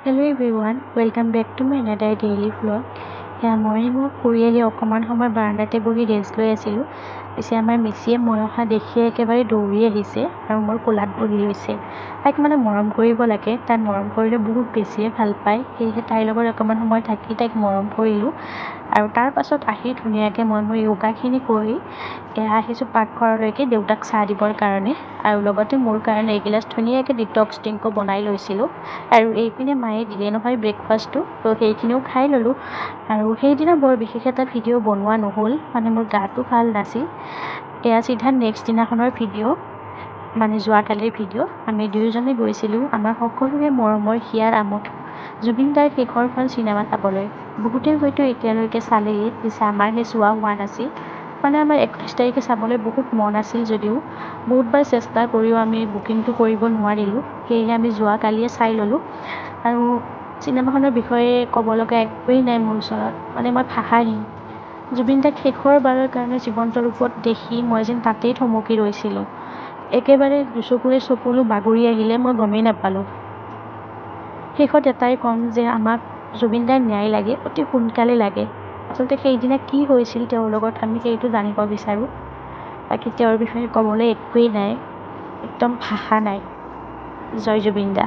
Hello everyone, welcome back to my another daily vlog. মই ফুৰি আহি অকণমান সময় বাৰাণ্ডাতে বহি ৰেষ্ট লৈ আছিলোঁ। পিছে আমাৰ মিচিয়ে মই অহা দেখি একেবাৰে দৌৰি আহিছে আৰু মোৰ কোলাত বহি ৰৈছে। তাইক মানে মৰম কৰিব লাগে, তাই মৰম কৰিলে বহুত বেছিয়ে ভাল পায়। সেয়েহে তাইৰ লগত অকণমান সময় থাকি তাইক মৰম কৰিলোঁ আৰু তাৰ পাছত আহি ধুনীয়াকৈ মই মোৰ য়োগাখিনি কৰি আহিছোঁ পাকঘৰলৈকে দেউতাক চাহ দিবৰ কাৰণে আৰু লগতে মোৰ কাৰণে এগিলাচ ধুনীয়াকৈ ডিটক্স ড্ৰিংকো বনাই লৈছিলোঁ আৰু এইপিনে মায়ে দিলে নহয় ব্ৰেকফাষ্টটো, তো সেইখিনিও খাই ল'লোঁ। আৰু সেইদিনা বৰ বিশেষ এটা ভিডিঅ' বনোৱা নহ'ল, মানে মোৰ গাটো ভাল নাছিল। এয়া চিধা নেক্সট দিনাখনৰ ভিডিঅ', মানে যোৱাকালিৰ ভিডিঅ'। আমি দুয়োজনে গৈছিলোঁ আমাৰ সকলোৰে মৰমৰ হিয়াৰ আমঠু জুবিন দাৰ শেষৰখন চিনেমা চাবলৈ। বহুতে হয়তো এতিয়ালৈকে চালেই, পিছে আমাৰহে চোৱা হোৱা নাছিল। মানে আমাৰ 21 তাৰিখে চাবলৈ বহুত মন আছিল যদিও বহুতবাৰ চেষ্টা কৰিও আমি বুকিংটো কৰিব নোৱাৰিলোঁ। সেয়েহে আমি যোৱাকালিয়ে চাই ল'লোঁ আৰু চিনেমাখনৰ বিষয়ে ক'ব লগা একোৱেই নাই মোৰ ওচৰত, মানে মই ভাষাহীন। জুবিন দাক শেষৰবাৰৰ কাৰণে জীৱন্ত ৰূপত দেখি মই যেন তাতেই থমকি ৰৈছিলোঁ। একেবাৰে দুচকুৰে চকুলো বাগৰি আহিলে মই গমেই নাপালোঁ। শেষত এটাই ক'ম যে আমাক জুবিন দাৰ ন্যায় লাগে, অতি সোনকালে লাগে। আচলতে সেইদিনা কি হৈছিল তেওঁৰ লগত আমি সেইটো জানিব বিচাৰোঁ। বাকী তেওঁৰ বিষয়ে ক'বলৈ একোৱেই নাই, একদম ভাষা নাই। জয় জুবিন দা।